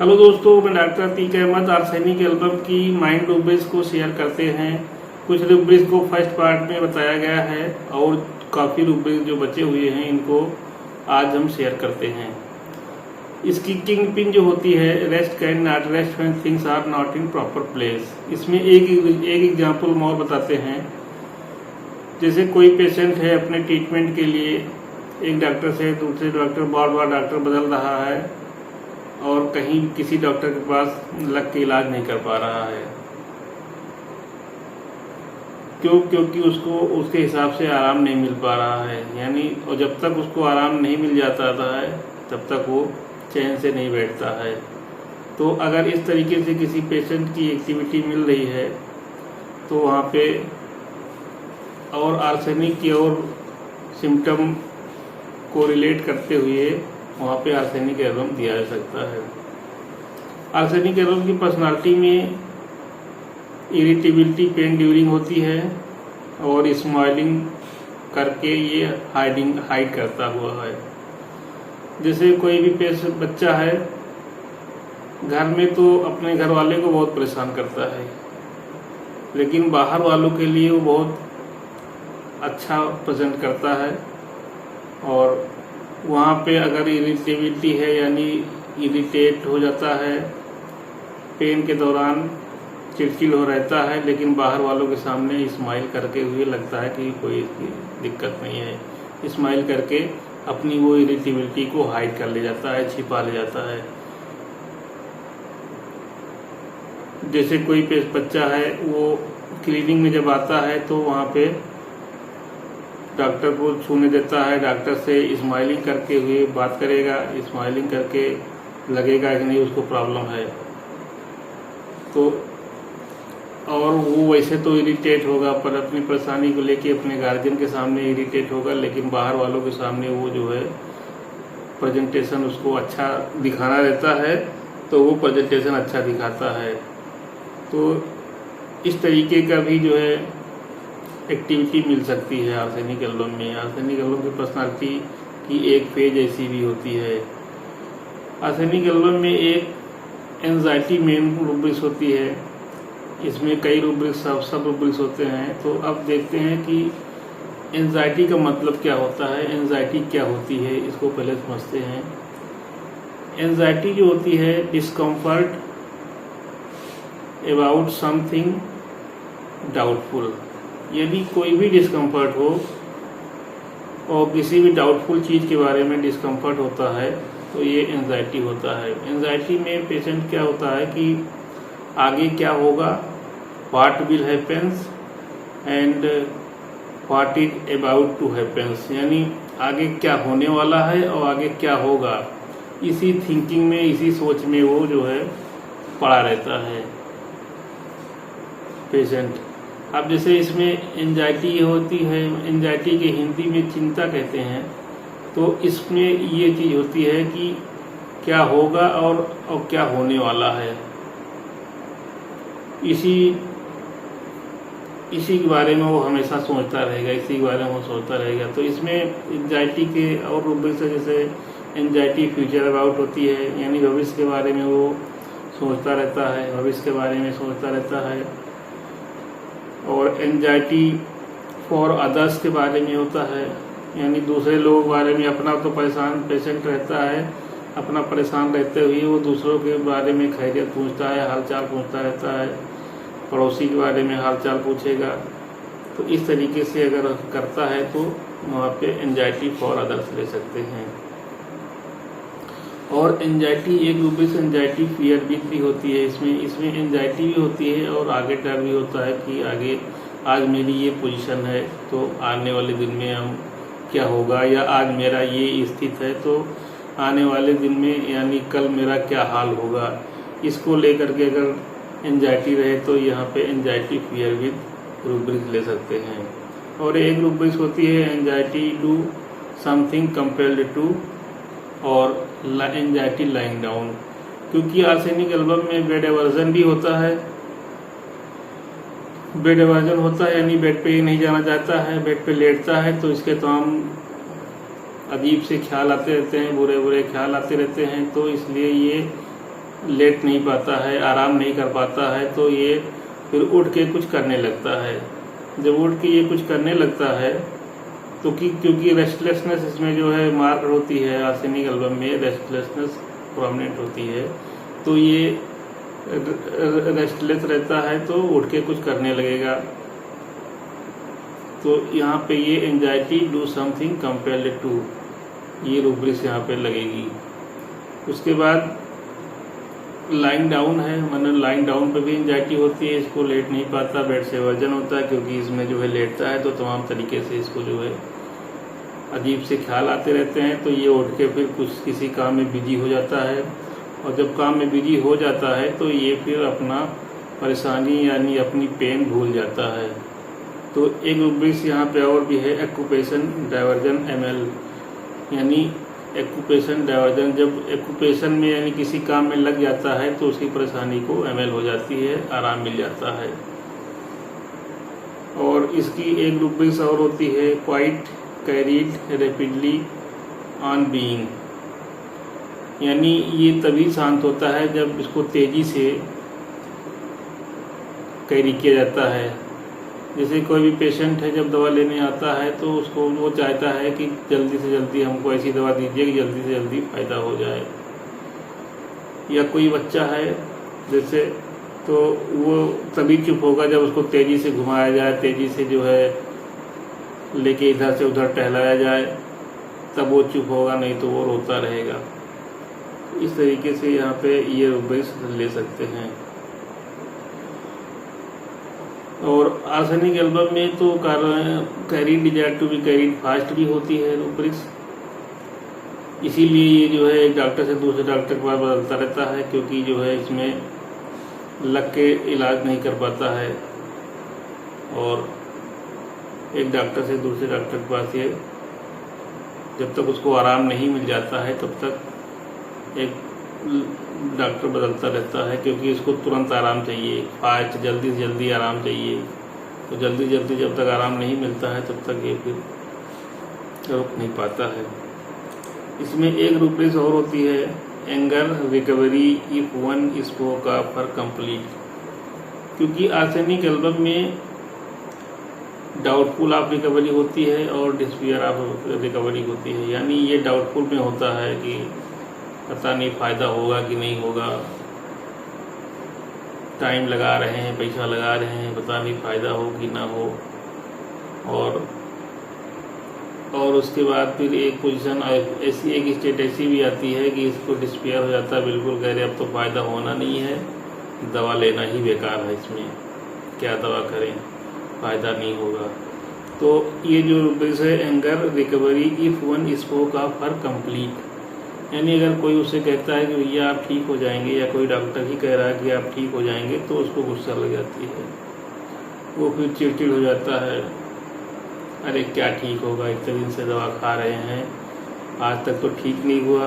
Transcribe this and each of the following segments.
Hello दोस्तों, मैं doctor Atiq Ahmed arsenic album की माइंड रूब्रिक्स को शेयर करते हैं। कुछ रूब्रिक्स को फर्स्ट पार्ट में बताया गया है और काफ़ी रूब्रिक्स जो बचे हुए हैं इनको आज हम शेयर करते हैं। इसकी किंग पिन जो होती है, rest can not rest when things are not in proper place. इसमें एक एग्जाम्पल और बताते हैं। जैसे कोई पेशेंट है, अपने ट्रीटमेंट के लिए एक डॉक्टर से दूसरे डॉक्टर बार बार डॉक्टर बदल रहा है और कहीं किसी डॉक्टर के पास लग के इलाज नहीं कर पा रहा है। क्योंकि उसको उसके हिसाब से आराम नहीं मिल पा रहा है, यानी और जब तक उसको आराम नहीं मिल जाता है तब तक वो चैन से नहीं बैठता है। तो अगर इस तरीके से किसी पेशेंट की एक्टिविटी मिल रही है तो वहाँ पे और आर्सेनिक की और सिम्टम को रिलेट करते हुए वहाँ पे आर्सेनिक एल्बम दिया जा सकता है। आर्सेनिक एल्बम की पर्सनालिटी में इरिटेबिलिटी, पेन ड्यूरिंग होती है और स्माइलिंग करके ये हाइड करता हुआ है। जैसे कोई भी बच्चा है घर में तो अपने घर वाले को बहुत परेशान करता है, लेकिन बाहर वालों के लिए वो बहुत अच्छा प्रेजेंट करता है। और वहाँ पे अगर इरिटेबिलिटी है यानी इरिटेट हो जाता है, पेन के दौरान चिड़चिड़ हो रहता है, लेकिन बाहर वालों के सामने स्माइल करके हुए लगता है कि कोई दिक्कत नहीं है। स्माइल करके अपनी वो इरिटेबिलिटी को हाइड कर ले जाता है, छिपा ले जाता है। जैसे कोई बच्चा है, वो क्लिनिक में जब आता है तो वहाँ पे डॉक्टर को छूने देता है, डॉक्टर से स्माइलिंग करके हुए बात करेगा, स्माइलिंग करके लगेगा कि नहीं उसको प्रॉब्लम है। तो और वो वैसे तो इरिटेट होगा, पर अपनी परेशानी को लेके अपने गार्जियन के सामने इरिटेट होगा, लेकिन बाहर वालों के सामने वो जो है प्रेजेंटेशन उसको अच्छा दिखाना रहता है, तो वो प्रेजेंटेशन अच्छा दिखाता है। तो इस तरीके का भी जो है एक्टिविटी मिल सकती है आर्सेनिक एल्बम में। आर्सेनिक एल्बम की पर्सनालिटी की एक फेज ऐसी भी होती है। आर्सेनिक एल्बम में एक एंजाइटी मेन रूब्रिक्स होती है। इसमें कई रूब्रिक्स सब रूब्रिक्स होते हैं। तो अब देखते हैं कि एंजाइटी का मतलब क्या होता है, एंजाइटी क्या होती है, इसको पहले समझते हैं। एंजाइटी जो होती है, डिस्कम्फर्ट अबाउट समथिंग डाउटफुल। यदि कोई भी डिस्कम्फर्ट हो और किसी भी डाउटफुल चीज़ के बारे में डिस्कम्फर्ट होता है तो ये एंजाइटी होता है। एंजाइटी में पेशेंट क्या होता है कि आगे क्या होगा, what will happens and what is about to happens, यानी आगे क्या होने वाला है और आगे क्या होगा, इसी थिंकिंग में, इसी सोच में वो जो है पड़ा रहता है पेशेंट। अब जैसे इसमें एंजाइटी होती है, एंजाइटी के हिंदी में चिंता कहते हैं। तो इसमें ये चीज़ होती है कि क्या होगा और क्या होने वाला है, इसी के बारे में वो हमेशा सोचता रहेगा, इसी के बारे में वो सोचता रहेगा। तो इसमें एंजाइटी के और रूब्रिक्स से जैसे एंजाइटी फ्यूचर अबाउट होती है, यानी भविष्य के बारे में वो सोचता रहता है, भविष्य के बारे में सोचता रहता है। और एंजाइटी फॉर अदर्स के बारे में होता है, यानी दूसरे लोगों के बारे में। अपना तो परेशान पेशेंट रहता है, अपना परेशान रहते हुए वो दूसरों के बारे में खैरियत पूछता है, हालचाल पूछता रहता है, पड़ोसी के बारे में हालचाल पूछेगा। तो इस तरीके से अगर करता है तो वहाँ पे एंजाइटी फॉर अदर्स ले सकते हैं। और एंजाइटी एक रूब्रिक्स एंजाइटी फियर भी होती है। इसमें एंजाइटी भी होती है और आगे डर भी होता है कि आगे आज मेरी ये पोजीशन है तो आने वाले दिन में हम क्या होगा, या आज मेरा ये स्थिति है तो आने वाले दिन में यानी कल मेरा क्या हाल होगा। इसको लेकर के अगर एंजाइटी रहे तो यहाँ पे एंजाइटी फियर विद रूब्रिक्स ले सकते हैं। और एक रूब्रिक्स होती है anxiety do something compelled to और एंजाइटी लाइंग डाउन। क्योंकि आर्सेनिक एल्बम में बेड एवर्जन भी होता है, बेड एवर्जन होता है यानी बेड पे नहीं जाना चाहता है, बेड पे लेटता है, तो इसके तमाम अजीब से ख्याल आते रहते हैं, बुरे बुरे ख्याल आते रहते हैं। तो इसलिए ये लेट नहीं पाता है, आराम नहीं कर पाता है, तो ये फिर उठ के कुछ करने लगता है। जब उठ के ये कुछ करने लगता है तो क्योंकि रेस्टलेसनेस इसमें जो है मार्क होती है, आर्सेनिक एल्बम में रेस्टलेसनेस प्रोमिनेंट होती है, तो ये रेस्टलेस रहता है तो उठ के कुछ करने लगेगा। तो यहाँ पे ये anxiety do something compelled to, ये रूब्रिक्स यहाँ पे लगेगी। उसके बाद लाइंग डाउन है, मतलब लाइंग डाउन पे भी एंजाइटी होती है, इसको लेट नहीं पाता, बेड से वर्जन होता है, क्योंकि इसमें जो है लेटता है तो तमाम तरीके से इसको जो है अजीब से ख्याल आते रहते हैं, तो ये उठ के फिर कुछ किसी काम में बिजी हो जाता है, और जब काम में बिजी हो जाता है तो ये फिर अपना परेशानी यानी अपनी पेन भूल जाता है। तो एक रूब्रिक्स यहाँ पे और भी है, एक्यूपेशन डायवर्जन एमएल, यानी एक्यूपेशन डायवर्जन, जब एक्यूपेशन में यानी किसी काम में लग जाता है तो उसकी परेशानी को एमएल हो जाती है, आराम मिल जाता है। और इसकी एक रूब्रिक्स और होती है, quite carried rapidly on being, यानी ये तभी शांत होता है जब इसको तेजी से कैरी किया जाता है। जैसे कोई भी पेशेंट है जब दवा लेने आता है तो उसको वो चाहता है कि जल्दी से जल्दी हमको ऐसी दवा दीजिए कि जल्दी से जल्दी फ़ायदा हो जाए। या कोई बच्चा है जैसे, तो वो तभी चुप होगा जब उसको तेज़ी से घुमाया जाए, तेज़ी से जो है लेके इधर से उधर टहलाया जाए, तब वो चुप होगा, नहीं तो वो रोता रहेगा। इस तरीके से यहाँ पे ये रूब्रिक्स ले सकते हैं। और आर्सेनिक एल्बम में तो carried desire to be carried fast भी होती है रूब्रिक्स, इसीलिए ये जो है एक डॉक्टर से दूसरे डॉक्टर के पास बदलता रहता है, क्योंकि जो है इसमें लग के इलाज नहीं कर पाता है, और एक डॉक्टर से दूसरे डॉक्टर के पास ये जब तक उसको आराम नहीं मिल जाता है तब तक एक डॉक्टर बदलता रहता है, क्योंकि इसको तुरंत आराम चाहिए, फास्ट जल्दी से जल्दी आराम चाहिए। तो जल्दी जल्दी जब तक आराम नहीं मिलता है तब तक ये फिर रुक नहीं पाता है। इसमें एक रूब्रिक्स और होती है, anger recovery if one spoke for complete, क्योंकि आर्सेनिक एल्बम में डाउटफुल ऑफ रिकवरी होती है और डिस्पेयर ऑफ रिकवरी होती है, यानी ये डाउटफुल में होता है कि पता नहीं फ़ायदा होगा कि नहीं होगा, टाइम लगा रहे हैं, पैसा लगा रहे हैं, पता नहीं फ़ायदा हो कि ना हो। और उसके बाद फिर एक पोजीशन ऐसी, एक स्टेट ऐसी भी आती है कि इसको डिस्पेयर हो जाता है, बिल्कुल कह रहे अब तो फ़ायदा होना नहीं है, दवा लेना ही बेकार है, इसमें क्या दवा करें, फ़ायदा नहीं होगा। तो ये जो रूब्रिक्स है, anger recovery if one spoke of for complete, यानी अगर कोई उससे कहता है कि भैया आप ठीक हो जाएंगे, या कोई डॉक्टर ही कह रहा है कि आप ठीक हो जाएंगे, तो उसको गुस्सा लग जाती है, वो फिर चिड़चिड़ हो जाता है, अरे क्या ठीक होगा, इतने दिन से दवा खा रहे हैं, आज तक तो ठीक नहीं हुआ,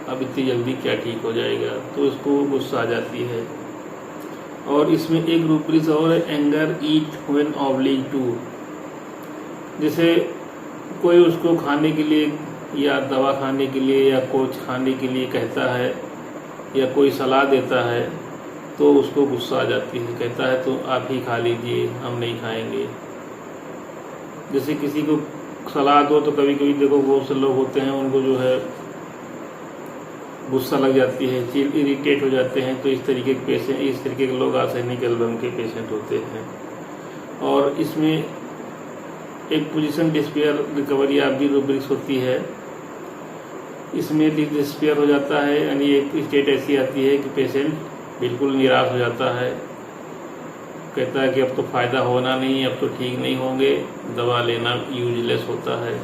अब इतनी जल्दी क्या ठीक हो जाएगा, तो उसको गुस्सा आ जाती है। और इसमें एक रूब्रिक्स और है, anger eat when oblige to, जैसे कोई उसको खाने के लिए या दवा खाने के लिए या कुछ खाने के लिए कहता है या कोई सलाह देता है, तो उसको गुस्सा आ जाती है, कहता है तो आप ही खा लीजिए, हम नहीं खाएंगे। जैसे किसी को सलाह दो तो कभी कभी देखो बहुत से लोग होते हैं, उनको जो है गुस्सा लग जाती है, इरिटेट हो जाते हैं, तो इस तरीके के लोग आर्सेनिक एल्बम के पेशेंट होते हैं। और इसमें एक position despair recovery of the rubrics होती है, इसमें डिस्पेयर हो जाता है, यानी एक स्टेट ऐसी आती है कि पेशेंट बिल्कुल निराश हो जाता है, कहता है कि अब तो फ़ायदा होना नहीं, अब तो ठीक नहीं होंगे, दवा लेना यूजलेस होता है।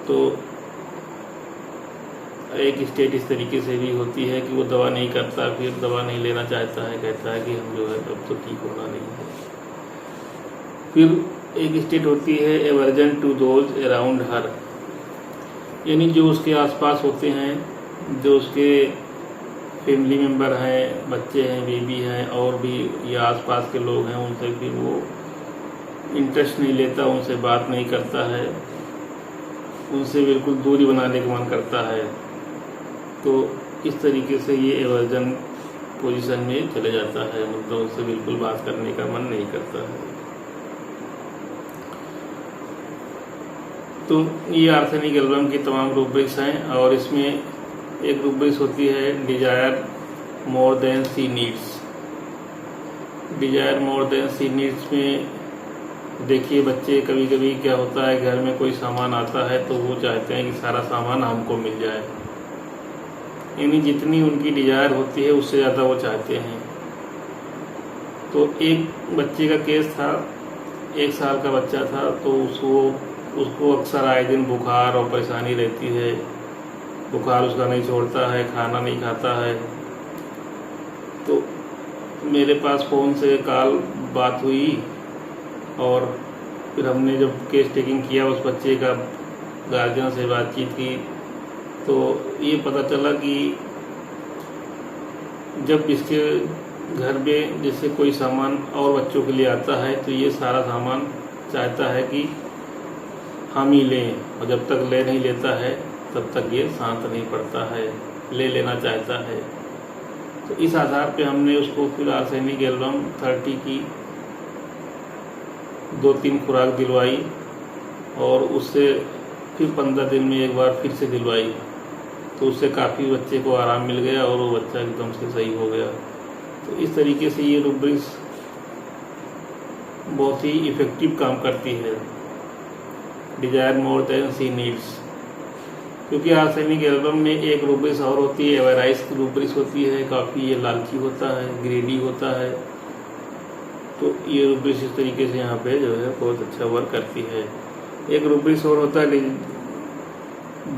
तो एक स्टेट इस तरीके से भी होती है कि वो दवा नहीं करता, फिर दवा नहीं लेना चाहता है, कहता है कि हम जो है अब तो ठीक होना नहीं है। फिर एक स्टेट होती है एवर्जन टू दोज अराउंड हर, यानी जो उसके आसपास होते हैं, जो उसके फैमिली मेम्बर हैं, बच्चे हैं, बेबी हैं, और भी या आसपास के लोग हैं, उनसे फिर वो इंटरेस्ट नहीं लेता, उनसे बात नहीं करता है, उनसे बिल्कुल दूरी बनाने का मन करता है। तो इस तरीके से ये एवर्जन पोजीशन में चले जाता है, मतलब उससे बिल्कुल बात करने का मन नहीं करता है। तो ये आर्सेनिक एल्बम की तमाम रूब्रिक्स हैं, और इसमें एक रूब्रिक्स होती है डिजायर मोर देन सी नीड्स। डिजायर मोर देन सी नीड्स में देखिए बच्चे कभी कभी क्या होता है, घर में कोई सामान आता है तो वो चाहते हैं कि सारा सामान हमको मिल जाए, यानी जितनी उनकी डिजायर होती है उससे ज़्यादा वो चाहते हैं। तो एक बच्चे का केस था, 1 साल का बच्चा था, तो उसको अक्सर आए दिन बुखार और परेशानी रहती है, बुखार उसका नहीं छोड़ता है, खाना नहीं खाता है। तो मेरे पास फ़ोन से कॉल बात हुई, और फिर हमने जब केस टेकिंग किया, उस बच्चे का गार्जियन से बातचीत की, तो ये पता चला कि जब इसके घर में जैसे कोई सामान और बच्चों के लिए आता है तो ये सारा सामान चाहता है कि हम ही लें, और जब तक ले नहीं लेता है तब तक ये शांत नहीं पड़ता है, ले लेना चाहता है। तो इस आधार पे हमने उसको फिर आर्सेनिक एल्बम 30 की 2-3 खुराक दिलवाई, और उससे फिर 15 दिन में एक बार फिर से दिलवाई, तो उससे काफ़ी बच्चे को आराम मिल गया और वो बच्चा एकदम से सही हो गया। तो इस तरीके से ये रूब्रिक्स बहुत ही इफ़ेक्टिव काम करती है, डिजायर मोर देन सी नीड्स। क्योंकि आर्सेनिक एल्बम में एक रूब्रिक्स और होती है, एवराइज की रूब्रिक्स होती है, काफ़ी ये लालची होता है, ग्रेडी होता है। तो ये रूब्रिक्स इस तरीके से यहाँ पे जो है बहुत अच्छा वर्क करती है। एक रूब्रिक्स और होता है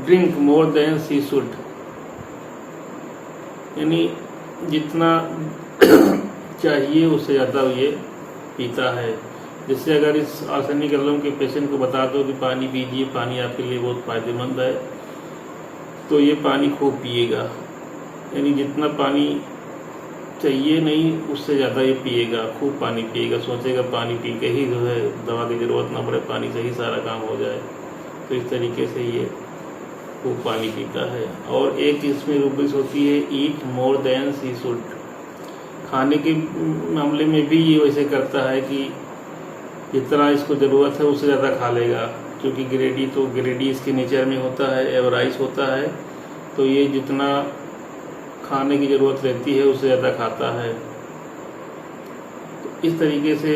drink more than she should, यानी जितना चाहिए उससे ज़्यादा ये पीता है। जिससे अगर इस आर्सेनिक एल्बम के पेशेंट को बता दो कि पानी पीजिए, पानी आपके लिए बहुत फ़ायदेमंद है, तो ये पानी खूब पिएगा, यानी जितना पानी चाहिए नहीं उससे ज़्यादा ये पिएगा, खूब पानी पिएगा, सोचेगा पानी पी के ही जो है दवा की ज़रूरत ना पड़े, पानी से ही सारा काम हो जाए। तो इस तरीके से ये खूब पानी पीता है। और एक इसमें रूब्रिक्स होती है ईट मोर देन सी शुड। खाने के मामले में भी ये वैसे करता है कि जितना इसको ज़रूरत है उससे ज़्यादा खा लेगा, क्योंकि ग्रेडी इसके नेचर में होता है, एवराइज होता है, तो ये जितना खाने की ज़रूरत रहती है उससे ज़्यादा खाता है। तो इस तरीके से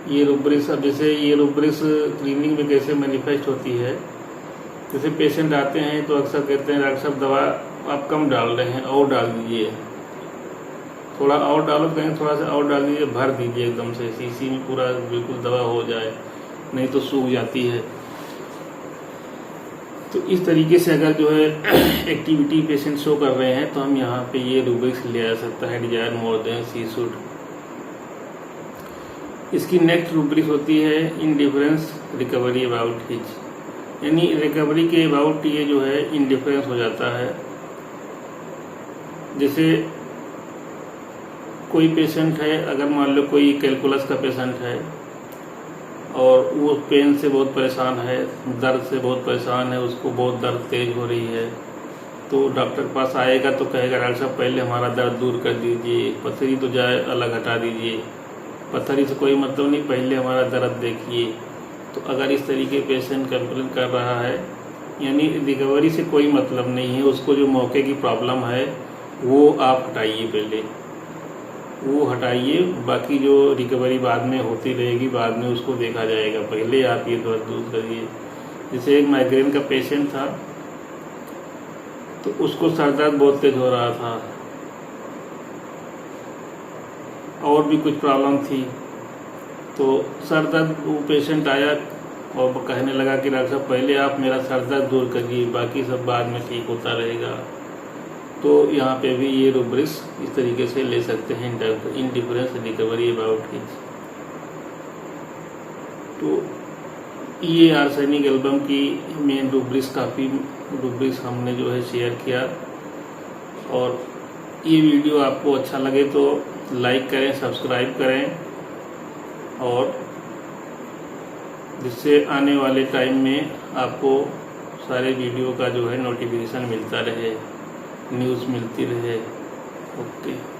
ये रूब्रिक्स, अब जैसे ये रूब्रिक्स क्लीनिंग में कैसे मैनिफेस्ट होती है, जैसे पेशेंट आते हैं तो अक्सर कहते हैं डॉक्टर साहब दवा आप कम डाल रहे हैं, और डाल दीजिए, थोड़ा और डालो, कहें थोड़ा सा और डाल दीजिए, भर दीजिए एकदम से शीशी में पूरा बिल्कुल दवा हो जाए, नहीं तो सूख जाती है। तो इस तरीके से अगर जो है एक्टिविटी पेशेंट शो कर रहे हैं तो हम यहाँ पे ये रूब्रिक्स लिया जा सकता है, desire more than she should. इसकी नेक्स्ट रूब्रिक्स होती है इंडिफरेंस रिकवरी अबाउट हिज, यानी रिकवरी के अबाउट ये जो है इंडिफरेंस हो जाता है। जैसे कोई पेशेंट है, अगर मान लो कोई कैलकुलस का पेशेंट है और वो पेन से बहुत परेशान है, दर्द से बहुत परेशान है, उसको बहुत दर्द तेज हो रही है, तो डॉक्टर के पास आएगा तो कहेगा डॉक्टर साहब पहले हमारा दर्द दूर कर दीजिए, पथरी तो जाए अलग हटा दीजिए, पथरी से कोई मतलब नहीं, पहले हमारा दर्द देखिए। तो अगर इस तरीके पेशेंट कंप्लेन कर रहा है, यानी रिकवरी से कोई मतलब नहीं है, उसको जो मौके की प्रॉब्लम है वो आप हटाइए, पहले वो हटाइए, बाकी जो रिकवरी बाद में होती रहेगी, बाद में उसको देखा जाएगा, पहले आप ये दर्द दूर करिए। जैसे एक माइग्रेन का पेशेंट था, तो उसको सर दर्द बहुत तेज हो रहा था और भी कुछ प्रॉब्लम थी, तो सर दर्द वो पेशेंट आया और कहने लगा कि डॉक्टर साहब पहले आप मेरा सर दर्द दूर करिए, बाकी सब बाद में ठीक होता रहेगा। तो यहाँ पे भी ये रूब्रिक्स इस तरीके से ले सकते हैं, इंडिफरेंस रिकवरी अबाउट हिज। तो ये आर्सेनिक एल्बम की मेन रूब्रिक्स, काफ़ी रूब्रिक्स हमने जो है शेयर किया। और ये वीडियो आपको अच्छा लगे तो लाइक करें, सब्सक्राइब करें, और जिससे आने वाले टाइम में आपको सारे वीडियो का जो है नोटिफिकेशन मिलता रहे। न्यूज़ मिलती रहे। ओके।